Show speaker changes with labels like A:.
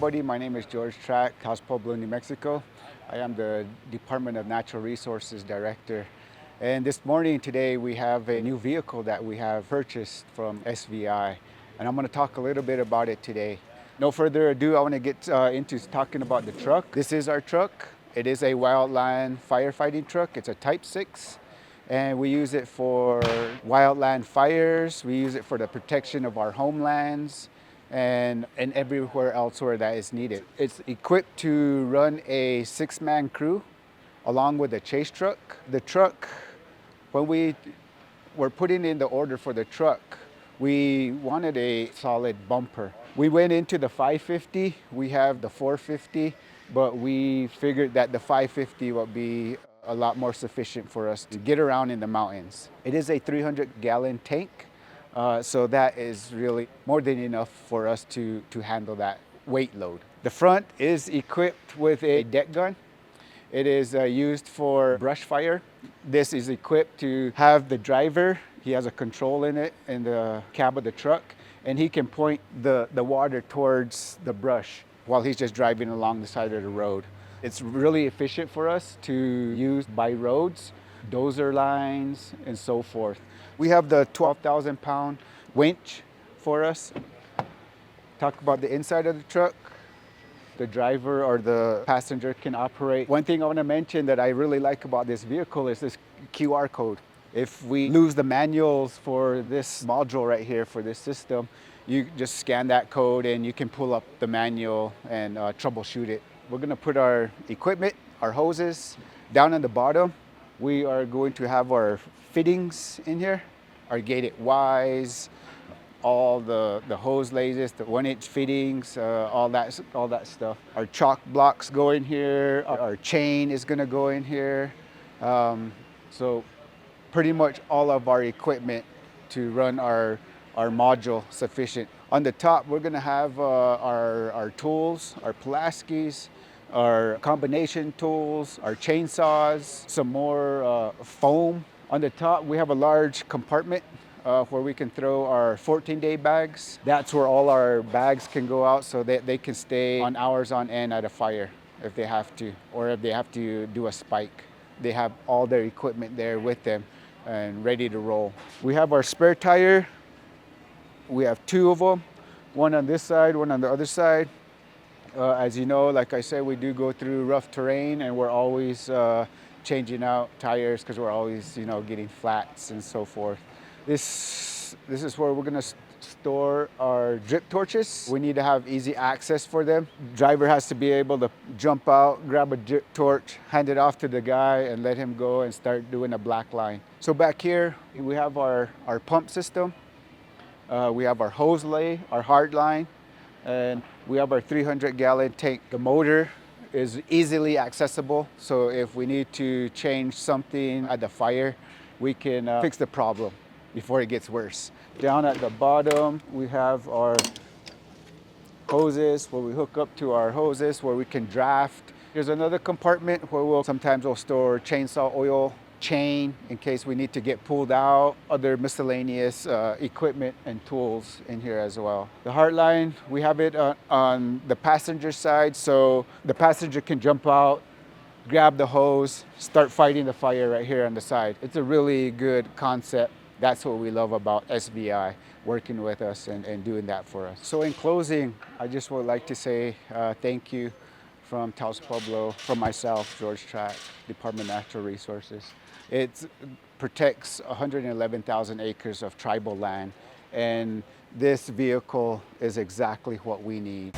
A: everybody. My name is George Track, Taos, Pueblo, New Mexico. I am the Department of Natural Resources Director. And this morning today we have a new vehicle that we have purchased from SVI. And I'm going to talk a little bit about it today. No further ado, I want to get into talking about the truck. This is our truck. It is a Wildland firefighting truck. It's a Type 6. And we use it for wildland fires. We use it for the protection of our homelands and everywhere else where that is needed. It's equipped to run a 6-man crew along with a chase truck. The truck, when we were putting in the order for the truck, we wanted a solid bumper. We went into the 550. We have the 450, but we figured that the 550 would be a lot more sufficient for us to get around in the mountains. It is a 300-gallon tank, so that is really more than enough for us to handle that weight load. The front is equipped with a deck gun. It is used for brush fire. This is equipped to have the driver. He has a control in it in the cab of the truck, and he can point the water towards the brush while he's just driving along the side of the road. It's really efficient for us to use by roads, dozer lines, and so forth. We have the 12,000-pound winch for us. Talk about the inside of the truck. The driver or the passenger can operate. One thing I want to mention that I really like about this vehicle is this QR code. If we lose the manuals for this module right here for this system, you just scan that code and you can pull up the manual and troubleshoot it. We're going to put our equipment, our hoses, down on the bottom. We are going to have our fittings in here, our gated Ys, all the hose lasers, the 1-inch fittings, all that stuff. Our chalk blocks go in here. Our chain is going to go in here. So pretty much all of our equipment to run our module sufficient. On the top, we're going to have our tools, our Pulaskis, our combination tools, our chainsaws, some more foam. On the top, we have a large compartment where we can throw our 14-day bags. That's where all our bags can go out so that they can stay on hours on end at a fire if they have to, or if they have to do a spike. They have all their equipment there with them and ready to roll. We have our spare tire. We have 2 of them, one on this side, one on the other side. As you know, like I said, we do go through rough terrain and we're always changing out tires because we're always, getting flats and so forth. This is where we're gonna store our drip torches. We need to have easy access for them. Driver has to be able to jump out, grab a drip torch, hand it off to the guy and let him go and start doing a black line. So back here, we have our pump system. We have our hose lay, our hard line, and we have our 300-gallon tank. The motor is easily accessible, so if we need to change something at the fire, we can fix the problem before it gets worse. Down at the bottom, we have our hoses where we hook up to our hoses where we can draft. There's another compartment where sometimes we'll store chainsaw oil, chain in case we need to get pulled out, other miscellaneous equipment and tools in here as well. The hardline, we have it on the passenger side, so the passenger can jump out, grab the hose, start fighting the fire right here on the side. It's a really good concept. That's what we love about SVI, working with us and doing that for us. So in closing, I just would like to say thank you from Taos, Pueblo, from myself, George Track, Department of Natural Resources. It protects 111,000 acres of tribal land, and this vehicle is exactly what we need.